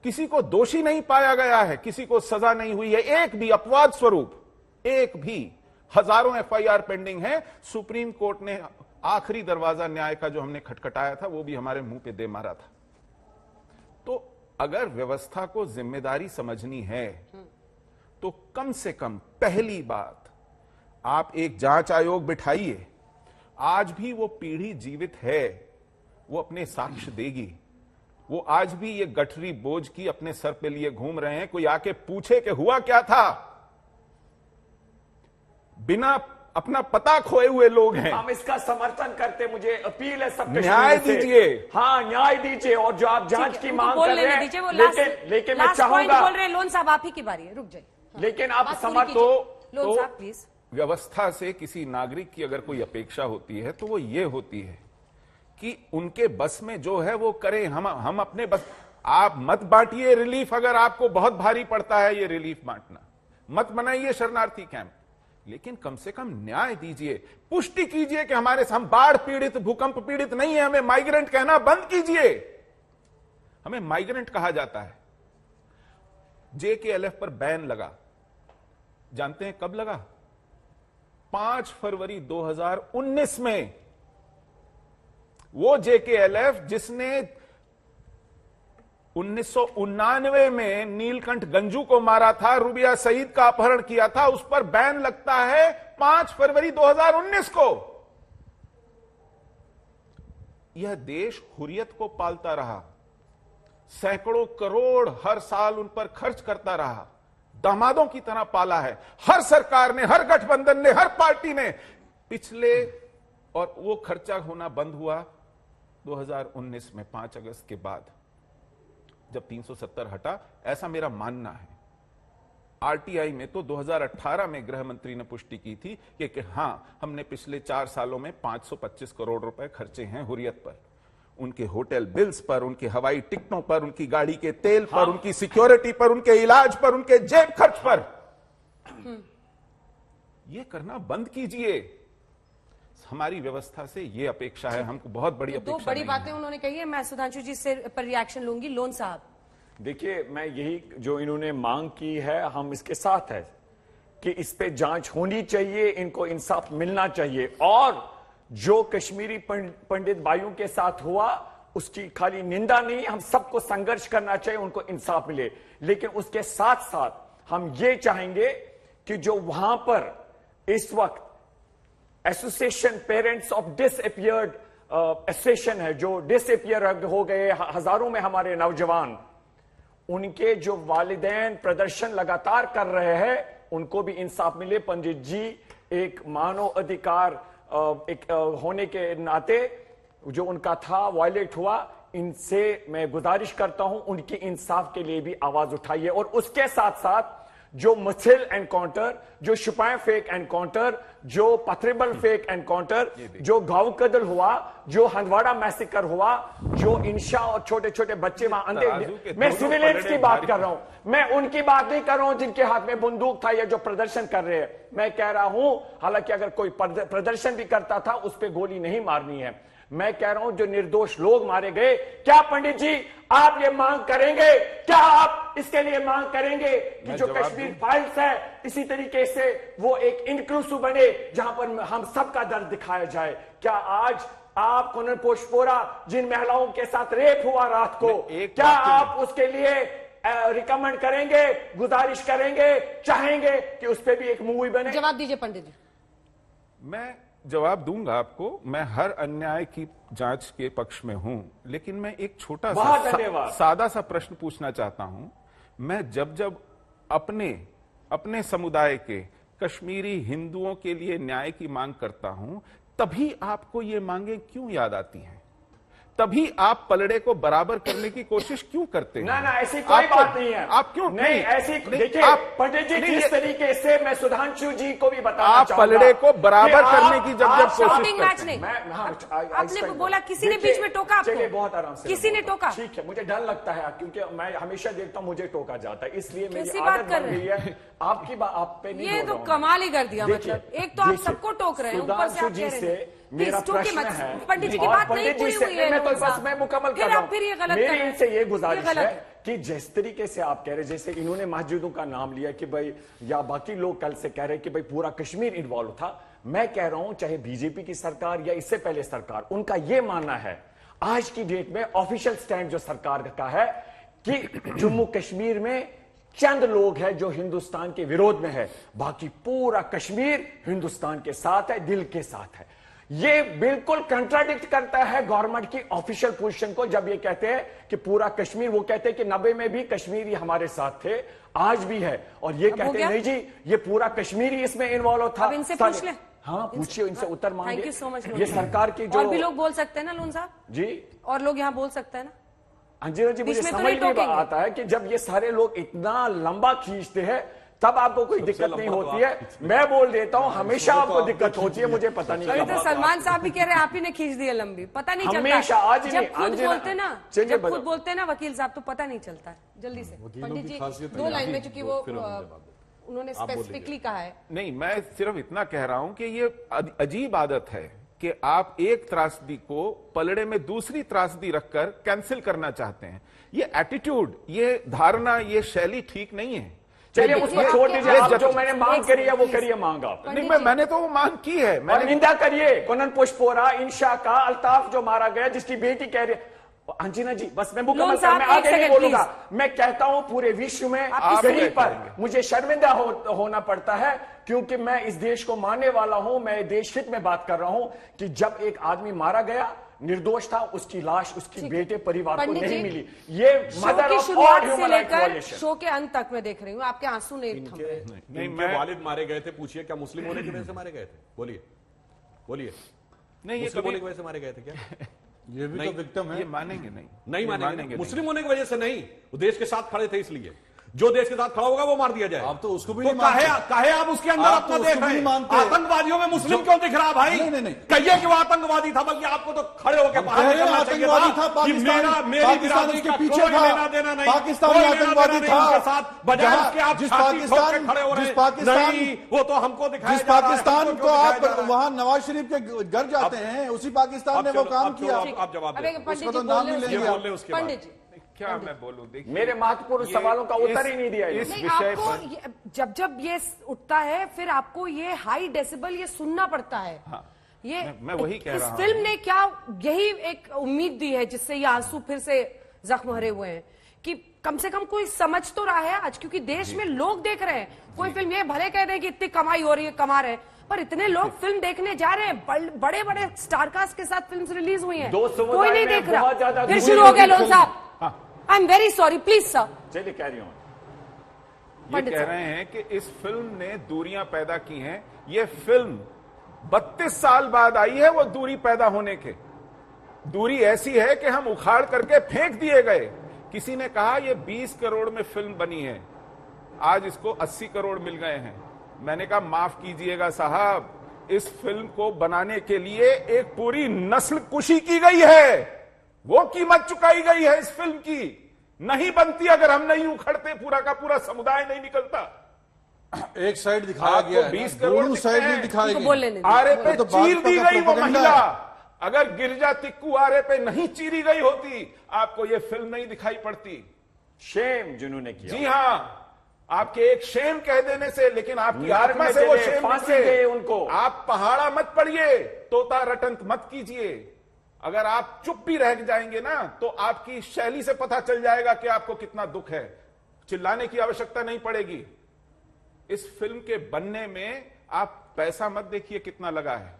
किसी को दोषी नहीं पाया गया है, किसी को सजा नहीं हुई है, एक भी अपवाद स्वरूप एक भी। हजारों एफआईआर पेंडिंग है। सुप्रीम कोर्ट ने आखिरी दरवाजा न्याय का जो हमने खटखटाया था वो भी हमारे मुंह पे दे मारा था। तो अगर व्यवस्था को जिम्मेदारी समझनी है तो कम से कम पहली बात, आप एक जांच आयोग बिठाइए। आज भी वो पीढ़ी जीवित है, वो अपने साक्ष्य देगी। वो आज भी ये गठरी बोझ की अपने सर पे लिए घूम रहे हैं। कोई आके पूछे कि हुआ क्या था, बिना अपना पता खोए हुए लोग हैं। हम इसका समर्थन करते, मुझे अपील है सबके, न्याय दीजिए। हाँ, न्याय दीजिए। और जो आप जांच की मांग कर रहे हैं, लेकिन मैं चाहूंगा, बोल रहे हैं लोन साहब, आप ही की बारी है, रुक जाइए। लेकिन आप समर्थ लोन साहब प्लीज। व्यवस्था से किसी नागरिक की अगर कोई अपेक्षा होती है तो वो ये होती है कि उनके बस में जो है वो करें। हम अपने बस, आप मत बांटिए रिलीफ, अगर आपको बहुत भारी पड़ता है ये रिलीफ बांटना, मत बनाइए शरणार्थी कैंप, लेकिन कम से कम न्याय दीजिए। पुष्टि कीजिए कि हम बाढ़ पीड़ित, भूकंप पीड़ित नहीं है, हमें माइग्रेंट कहना बंद कीजिए। हमें माइग्रेंट कहा जाता है। JKLF पर बैन लगा, जानते हैं कब लगा? 5 फरवरी 2019 में। वो JKLF जिसने 1999 में नीलकंठ गंजू को मारा था, रुबिया सईद का अपहरण किया था, उस पर बैन लगता है 5 फरवरी 2019 को। यह देश हुर्रियत को पालता रहा, सैकड़ों करोड़ हर साल उन पर खर्च करता रहा, दामादों की तरह पाला है। हर सरकार ने, हर गठबंधन ने, हर पार्टी ने पिछले, और वो खर्चा होना बंद हुआ 2019 में 5 अगस्त के बाद, जब 370 हटा, ऐसा मेरा मानना है। RTI में तो 2018 में गृह मंत्री ने पुष्टि की थी कि हां, हमने पिछले 4 सालों में 525 करोड़ रुपए खर्चे हैं हुर्रियत पर, उनके होटल बिल्स पर, उनके हवाई टिकटों पर, उनकी गाड़ी के तेल पर, उनकी सिक्योरिटी पर, उनके इलाज पर, उनके जेब खर्च पर। यह करना बंद कीजिए। हमारी व्यवस्था से ये अपेक्षा है, हमको बहुत बड़ी अपेक्षा। 2 बड़ी बातें उन्होंने कही है, मैं सुधांशु जी से पर रिएक्शन लूंगी। लोन साहब, देखिए, मैं यही जो इन्होंने मांग की है, हम इसके साथ है कि इस पे जांच होनी चाहिए, इनको इंसाफ मिलना चाहिए। और जो कश्मीरी पंडित भाइयों के साथ हुआ उसकी खाली निंदा नहीं, हम सबको संघर्ष करना चाहिए, उनको इंसाफ मिले। लेकिन उसके साथ साथ हम ये चाहेंगे कि जो वहां पर इस वक्त association parents of disappeared association है, जो डिसअपियर हो गए हजारों में हमारे नौजवान, उनके जो वालिदैन प्रदर्शन लगातार कर रहे हैं, उनको भी इंसाफ मिले। पंडित जी एक मानव अधिकार होने के नाते जो उनका था वायलेट हुआ, इनसे मैं गुजारिश करता हूं उनके इंसाफ के लिए भी आवाज उठाइए। और उसके साथ साथ जो मथिल एनकाउंटर, जो शुपाएं फेक एनकाउंटर, जो पथरेबल फेक एनकाउंटर, जो गांव कदल हुआ, जो हंदवाड़ा मैसेकर हुआ, जो इंशा और छोटे छोटे बच्चे वहां अंधे, मैं सिविलियंस की बात कर रहा हूं, मैं उनकी बात नहीं कर रहा हूं जिनके हाथ में बंदूक था या जो प्रदर्शन कर रहे हैं। मैं कह रहा हूं, हालांकि अगर कोई प्रदर्शन भी करता था उस पर गोली नहीं मारनी है। मैं कह रहा हूं जो निर्दोष लोग मारे गए, क्या पंडित जी आप ये मांग करेंगे, क्या आप इसके लिए मांग करेंगे कि जो कश्मीर फाइल्स है इसी तरीके से वो एक इंक्लूसिव बने जहां पर हम सबका दर्द दिखाया जाए? क्या आज आप कुनर पोशपोरा जिन महिलाओं के साथ रेप हुआ रात को, क्या आप उसके लिए रिकमेंड करेंगे, गुजारिश करेंगे, चाहेंगे कि उस पर भी एक मूवी बने? जवाब दीजिए पंडित जी। मैं जवाब दूंगा आपको। मैं हर अन्याय की जांच के पक्ष में हूं, लेकिन मैं एक छोटा सा सादा सा प्रश्न पूछना चाहता हूं। मैं जब अपने समुदाय के कश्मीरी हिंदुओं के लिए न्याय की मांग करता हूं, तभी आपको ये मांगे क्यों याद आती हैं? तभी आप पलड़े को बराबर करने की कोशिश क्यों करते हैं? ना ऐसी कोई बात नहीं है। आप क्यों नहीं ऐसी देखिए पंडित जी जिस तरीके से मैं सुधांशु जी को भी बताना आप चाहूंगा पलड़े को बराबर करने की जब कोशिश शॉटिंग मैच करते हैं। नहीं, आपने बोला किसी ने बीच में टोका आपको? चलिए बहुत आराम से किसी ने टोका? ठीक है, मुझे डर लगता है क्योंकि मैं हमेशा देखता हूं मुझे टोका जाता है, इसलिए मेरी कैसी बात आदत कर बन रहे गई है। आपकी बात आप पे नहीं ये बोल तो रहा हूं। कमाल ही कर दिया। देखिए, मतलब एक तो आप देखिए, सबको टोक रहे हैं, ऊपर से आप सुधांशु कह जी रहे से हैं मेरा प्लीज टोके प्रश्न मत। है पंडित जी की और बात नहीं पंडित जी पूरी से हुई है, मैं तो बस मैं मुकम्मल कर फिर रहा आप फिर ये हूं। गलत कर मेरी रहे हैं। इनसे ये गुजारिश ये गलत है कि जिस तरीके से आप कह रहे हैं, जैसे इन्होंने मस्जिदों का नाम लिया कि भाई, या बाकी लोग कल से कह रहे हैं कि भाई पूरा कश्मीर इन्वॉल्व था। मैं कह रहा हूं चाहे बीजेपी की सरकार या इससे पहले सरकार, उनका यह मानना है आज की डेट में ऑफिशियल स्टैंड जो सरकार का है कि जम्मू कश्मीर में चंद लोग हैं जो हिंदुस्तान के विरोध में है, बाकी पूरा कश्मीर हिंदुस्तान के साथ है, दिल के साथ है। ये बिल्कुल कंट्राडिक्ट करता है गवर्नमेंट की ऑफिशियल पोजीशन को जब ये कहते हैं कि पूरा कश्मीर, वो कहते हैं कि 90 में भी कश्मीरी हमारे साथ थे, आज भी है, और ये कहते हैं नहीं जी ये पूरा कश्मीरी इसमें इन्वॉल्व था। अब इनसे पूछ ले। हाँ पूछिए, इनसे उत्तर मांगे। Thank you so much. ये सरकार की जो और भी लोग बोल सकते हैं ना लोन साहब जी, और लोग यहाँ बोल सकते हैं ना। अंजना जी, मुझे बीच में तो समझ नहीं नहीं टोकेंगे। आता है कि जब ये सारे लोग इतना लंबा खींचते हैं तब आपको कोई दिक्कत नहीं होती है। मैं बोल देता हूं हमेशा आपको दिक्कत होती है, मुझे पता नहीं अभी चलता। तो सलमान साहब भी कह रहे हैं आप ही ने खींच दी है लंबी, पता नहीं चलता। हमेशा, आज जब नहीं, खुद अंजना- बोलते ना, चलिए जब बताओ। खुद बोलते हैं ना वकील साहब, तो पता नहीं चलता है जल्दी से। पंडित जी 2 लाइन में, चूंकि वो उन्होंने स्पेसिफिकली कहा है। नहीं, मैं सिर्फ इतना कह रहा हूं कि ये अजीब आदत है कि आप एक त्रासदी को पलड़े में दूसरी त्रासदी रखकर कैंसिल करना चाहते हैं। ये एटीट्यूड, ये धारणा, ये शैली ठीक नहीं है। चलिए उसको छोड़ दीजिए, आप जो मैंने मांग करी है वो प्लीज। करिए, मांग आप। नहीं, मैंने तो वो मांग की है। और मैंने निंदा करिए कुनन पुष्पोरा, इंशा का, अल्ताफ जो मारा गया, जिसकी बेटी कह रही है। अंजना जी बस मैं मुकम्मल लोन साहब, मैं एक आगे नहीं सेकंड, बोलूंगा। मैं कहता हूं पूरे विश्व में आप कहीं पर मुझे शर्मिंदा होना पड़ता है, क्योंकि मैं इस देश को मानने वाला हूं। मैं देश हित में बात कर रहा हूं कि जब एक आदमी मारा गया, निर्दोष था, उसकी लाश उसकी बेटे परिवार को नहीं मिली। ये मदर ऑफ शुरुआत ऑल से ह्यूमन लेकर राइट्स शो के अंत तक मैं देख रही हूँ, आपके आंसू नहीं थम रहे। नहीं, इनके वालिद मारे गए थे, पूछिए क्या मुस्लिम होने की वजह से मारे गए थे? बोलिए बोलिए, नहीं, ये मुस्लिम होने कभी की वजह से मारे गए थे क्या? ये भी तो विक्टिम है। ये मानेंगे नहीं, नहीं ये मानेंगे। मुस्लिम होने की वजह से नहीं, वो देश के साथ खड़े थे, इसलिए जो देश के साथ खड़ा होगा वो मार दिया जाए। आप तो उसको भी तो नहीं मानते। काहे आप उसके अंदर आप अपना तो देख उसको भी रहे नहीं हैं? मानते। आतंकवादियों में मुस्लिम क्यों दिख रहा भाई? नहीं। कहिए कि वो आतंकवादी था, बल्कि आपको तो खड़े होकर बाहर कह रहे हैं निकलना चाहिए आतंकवादी था, कि पाकिस्तान मेरी पाकिस्तान बिरादरी उसके का पीछे कोई था। लेना देना नहीं, पाकिस्तानी कोई लेना आतंकवादी देना नहीं था। उनके साथ, बजाय जहां- उसके आप जिस छाती ठोक के पाकिस्तान- खड़े हो रहे जिस हैं। पाकिस्तान- नहीं, वो तो हमको दिखाया जिस जा रहा है, पाकिस्तान हमको को क्यों आप दिखाया जा रहा है? वहां नवाज शरीफ के घर जाते हैं, उसी पाकिस्तान ने वो काम किया। आप जवाब अब दें। एक पंडित उसका जी तो नाम बोल ही रहे ले हैं। लिया। बोल रहे उसके बाद। पंडित जी क्या मैं बोलूं? देखिए, मेरे महत्वपूर्ण सवालों का उत्तर ही नहीं दिया इस नहीं, विषय आपको पर जब ये उठता है, फिर आपको ये हाई डेसिबल ये सुनना पड़ता है। हाँ, ये मैं वही कह इस रहा हूं। फिल्म ने क्या यही एक उम्मीद दी है, जिससे ये आंसू फिर से जख्म भरे हुए हैं, कि कम से कम कोई समझ तो रहा है आज, क्योंकि देश में लोग देख रहे हैं। कोई फिल्म ये भले कह दें कि इतनी कमाई हो रही है, कमा रहे हैं, पर इतने लोग फिल्म देखने जा रहे हैं। बड़े बड़े स्टारकास्ट के साथ फिल्म रिलीज हुई है, दो समुदाय कोई नहीं में देख रहा। बहुत ज्यादा फिर दूरी शुरू हो गया होगी लोन फिल्म। साहब। I am very sorry, please sir. चलिए कैरी ऑन। ये पंडित कह साहब। रहे हैं कि इस फिल्म ने दूरियां पैदा की हैं। ये फिल्म 32 साल बाद आई है वो दूरी पैदा होने के। दूरी ऐसी है कि हम उखाड़ करके फेंक दिए गए। किसी ने कहा ये 20 करोड़ में फिल्म बनी है, आज इसको 80 करोड़ मिल गए हैं। मैंने कहा माफ कीजिएगा साहब, इस फिल्म को बनाने के लिए एक पूरी नस्ल कुशी की गई है, वो कीमत चुकाई गई है इस फिल्म की। नहीं बनती अगर हम नहीं उखड़ते, पूरा का पूरा समुदाय नहीं निकलता। एक साइड दिखाया आपको गया है, 20 करोड़ दोनों दिखते साइड हैं। नहीं दिखाई उनको गई। बोलने दीजिए। आरे पे तो चीर भाजपा दी का गई वो प्रोपेगेंडा महिला। है। अगर गिरजा तिक्कू आरे पे नहीं चीरी गई होती, आपको ये फिल्म नहीं दिखाई पड़ती। शेम जिन्होंने किया। जी हां, आपके एक शेम कह देने से, लेकिन आपकी नाक आत्मा में से वो चले, शेम फांसी निकले। दे उनको। आप पहाड़ा मत पड़िए, तोता रटंत मत कीजिए। अगर आप चुप भी रह जाएंगे ना, तो आपकी शैली से पता चल जाएगा कि आपको कितना दुख है। चिल्लाने की आवश्यकता नहीं पड़ेगी। इस फिल्म के बनने में आप पैसा मत देखिए कितना लगा है,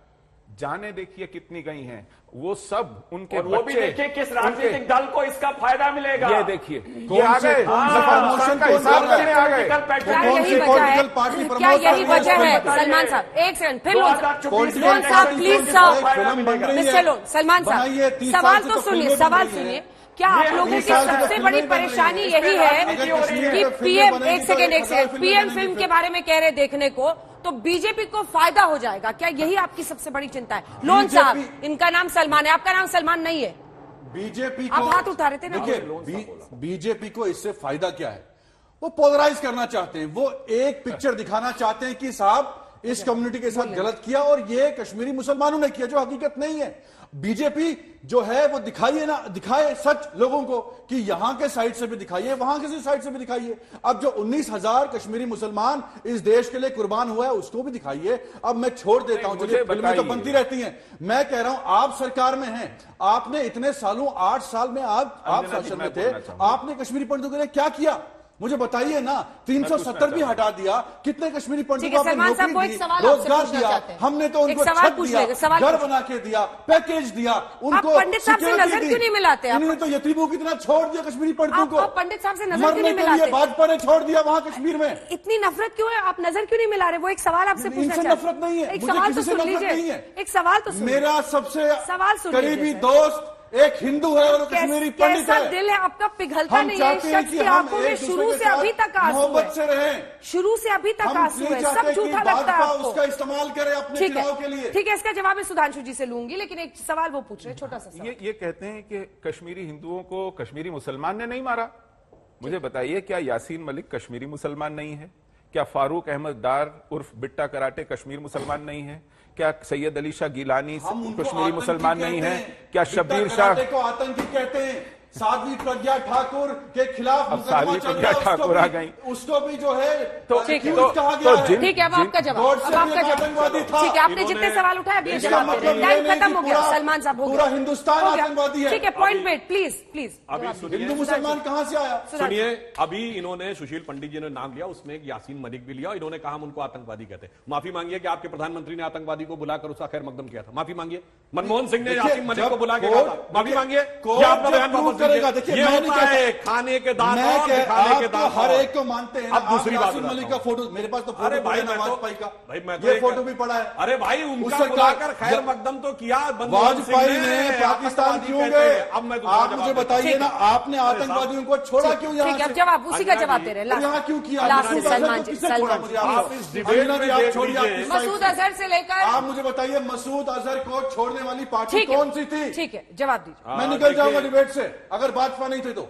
जाने देखिए कितनी गई हैं, वो सब उनके और वो भी बच्चे, देखिए किस राजनीतिक दल को इसका फायदा मिलेगा। ये देखिए ये आ गए, प्रमोशन का हिसाब करने आ गए। क्या यही वजह है? क्या यही वजह है? सलमान साहब एक सेकंड, फिर लोन साहब प्लीज साहब, सलमान साहब सवाल तो सुनिए, सवाल सुनिए। क्या आप लोगों की सबसे बड़ी परेशानी यही है कि पीएम, एक सेकंड, पीएम फिल्म के बारे में कह रहे देखने को, तो बीजेपी को फायदा हो जाएगा? क्या यही आपकी सबसे बड़ी चिंता है? लोन साहब, इनका नाम सलमान है, आपका नाम सलमान नहीं है। बीजेपी आप हाथ उठा रहे थे ना। देखिए, बीजेपी को इससे फायदा क्या है? वो पोलराइज करना चाहते हैं, वो एक पिक्चर दिखाना चाहते हैं कि साहब इस कम्युनिटी के साथ गलत किया और ये कश्मीरी मुसलमानों ने किया, जो हकीकत नहीं है। बीजेपी जो है वो दिखाए सच लोगों को कि यहां के साइड से भी दिखाइए, वहां के साइड से भी दिखाइए। अब जो 19,000 कश्मीरी मुसलमान इस देश के लिए कुर्बान हुआ है उसको भी दिखाइए। अब मैं छोड़ देता हूं, चलिए फिल्में तो बनती रहती हैं। मैं कह रहा हूं आप सरकार में हैं, आपने इतने सालों, 8 साल में आप शासन में थे, आपने कश्मीरी पंडितों के लिए क्या किया? मुझे बताइए ना। 370 भी हटा दिया, कितने कश्मीरी पंडितों को नौकरी दी, रोजगार दिया, हमने तो उनको छत दिया, घर बना के दिया, पैकेज दिया, उनको पंडित साहब से नजर क्यों नहीं मिलाते? इन्होंने तो यतीमों की तरह छोड़ दिया कश्मीरी पंडितों को। पंडित साहब से नजर क्यों नहीं मिलाते? भाजपा ने छोड़ दिया वहां कश्मीर में। इतनी नफरत क्यों है? आप नजर क्यों नहीं मिला रहे? वो एक सवाल आपसे पूछना चाहते हैं। नफरत नहीं है, एक सवाल तो सुन लीजिए, एक सवाल तो मेरा सबसे सवाल करीबी दोस्त एक हिंदू है और कश्मीरी पंडित है। दिल है आपका पिघलता नहीं है? शख्स की आंखों में शुरू से अभी तक आंसू मोहब्बत से रहें, शुरू से अभी तक आंसू है, सब झूठा लगता है आपको। उसका इस्तेमाल करें अपने चुनाव के लिए। ठीक है, इसका जवाब मैं सुधांशु जी से लूंगी, लेकिन एक सवाल वो पूछ रहे हैं, छोटा सा सवाल। ये कहते हैं कि कश्मीरी हिंदुओं को कश्मीरी मुसलमान ने नहीं मारा। मुझे बताइए, क्या यासीन मलिक कश्मीरी मुसलमान नहीं है? क्या फारूक अहमद डार उर्फ बिट्टा कराटे कश्मीर मुसलमान नहीं है? क्या सैयद अली शाह गिलानी कश्मीरी मुसलमान नहीं है? क्या शब्बीर शाह को आतंकी कहते हैं? साध्वी प्रज्ञा ठाकुर के खिलाफ साध्वी प्रज्ञा ठाकुर आ गई, उसको भी जो है तो ठीक है, अब आपका जवाब, ठीक है, आपने जितने सवाल उठाए अभी जवाब दे रहे हैं। टाइम खत्म हो गया सलमान साहब, पूरा हिंदुस्तान आतंकवादी है। ठीक है, पॉइंट मेड, प्लीज। अभी हिंदू मुसलमान कहां से आया? सुनिए, अभी इन्होंने सुशील पंडित जी ने नाम लिया, उसमें एक यासीन मलिक भी लिया, इन्होंने कहा हम उनको आतंकवादी कहते हैं। माफी मांगिए कि आपके प्रधानमंत्री ने आतंकवादी को बुलाकर उसका खैर मकदम किया था। माफी मांगिए। मनमोहन सिंह ने यासीन मलिक को बुला के कहा था, माफी मांगिए। आपका बयान वापस करेगा। देखिए, खाने के दांत और दिखाने के दांत, हर एक को मानते हैं। अब दूसरी बात, यासीन मलिक का फोटो मेरे पास तो फोटो अरे भाई, वाजपेयी का, भाई मैं ये फोटो भी पड़ा है। अरे भाई, उनका बुलाकर खैर मकदम तो किया वाजपेयी ने। पाकिस्तान क्यों गए? अब मैं आप मुझे बताइए ना, आपने आतंकवादियों को छोड़ा क्यों? यहाँ जवाब उसी का जवाब दे रहे हैं। यहाँ क्यों किया? मसूद अजहर से लेकर आप मुझे बताइए, मसूद अजहर को छोड़ने वाली पार्टी कौन सी थी? ठीक है, जवाब दीजिए। मैं निकल जाऊंगा डिबेट से अगर भाजपा नहीं थे तो।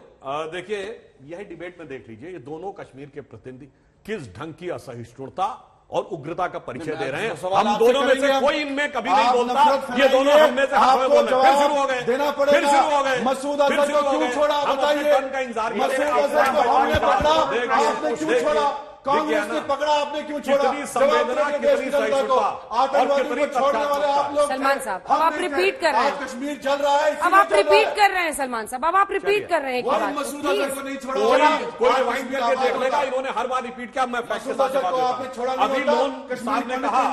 देखिए, यह डिबेट में देख लीजिए, ये दोनों कश्मीर के प्रतिनिधि किस ढंग की असहिष्णुता और उग्रता का परिचय दे रहे हैं। हम दोनों में से कोई इनमें कभी नहीं बोलता, ये दोनों हम में से आपको फिर शुरू हो गए, देना पड़ेगा। फिर शुरू हो गए। मसूद अजहर को क्यों छोड़ा बताइए? मसूद अजहर को हमने पकड़ा, आपने क्यों छोड़ा? कांग्रेस ने पकड़ा, आपने क्यों छोड़ा? संवेदना, कितनी सहिष्णुता, आतंकवादी को छोड़ने वाले आप लोग। सलमान साहब, अब आप रिपीट कर रहे हैं। कश्मीर चल रहा है, अब आप रिपीट कर रहे हैं सलमान साहब, अब आप रिपीट कर रहे हैं। मसूद अजहर को नहीं छोड़ा। कोई वाइस करके देख लेगा, इन्होंने हर बार रिपीट किया। मैं फैक्ट के साथ जवाब देता हूं। अभी लोन साहब ने कहा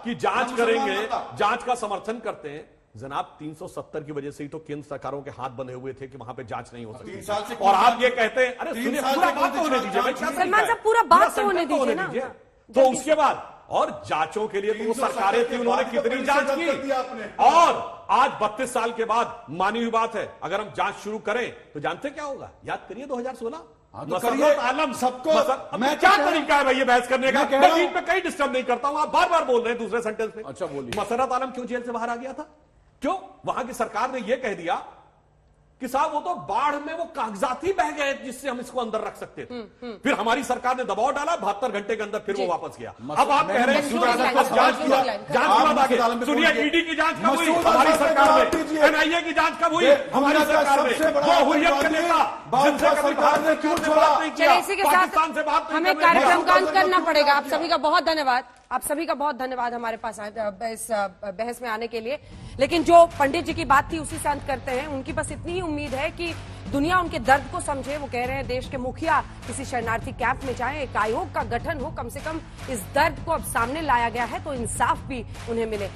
कि जांच करेंगे, जांच का समर्थन करते हैं। जनाब, 370 की वजह से ही तो केंद्र सरकारों के हाथ बंधे हुए थे कि वहां पे जांच नहीं हो सकती, और आप ये कहते हैं। अरे सुनिए, पूरा बात तो होने दीजिए सलमान साहब, पूरा बात तो होने दीजिए ना। तो उसके बाद और जांचों के लिए तो वो सरकारें थी, उन्होंने कितनी जांच की। और आज 32 साल के बाद मानी हुई बात है, अगर हम जांच शुरू करें तो जानते क्या होगा? याद करिए 2016 मसरत आलम सबको। मैं क्या तरीका है भाई ये बहस करने का? मैं बीच में कहीं डिस्टर्ब नहीं करता हूं, आप बार बार बोल रहे हैं दूसरे सेंटेंस में। अच्छा बोलिए। मसरत आलम क्यों जेल से बाहर आ गया था? क्यों? वहां की सरकार ने यह कह दिया कि साहब वो तो बाढ़ में वो कागजात ही बह गए जिससे हम इसको अंदर रख सकते थे। फिर हमारी सरकार ने दबाव डाला, 72 घंटे के अंदर फिर वो वापस गया। अब आप कह रहे हैं जांच किया, सुनिए, ईडी की जांच कब हुई? हमारी सरकार में। एनआईए की जांच कब हुई? हमारी सरकार में। वो हुर्रियत के नेता जिनसे कभी बात ने क्यों छोड़ा? चलिए, इसी के साथ हमें कार्यक्रम का अंत करना पड़ेगा। आप सभी का बहुत धन्यवाद, आप सभी का बहुत धन्यवाद हमारे पास इस बहस में आने के लिए। लेकिन जो पंडित जी की बात थी उसी से अंत करते हैं। उनकी बस इतनी ही उम्मीद है कि दुनिया उनके दर्द को समझे। वो कह रहे हैं देश के मुखिया किसी शरणार्थी कैंप में जाएं, एक आयोग का गठन हो, कम से कम इस दर्द को अब सामने लाया गया है तो इंसाफ भी उन्हें मिले।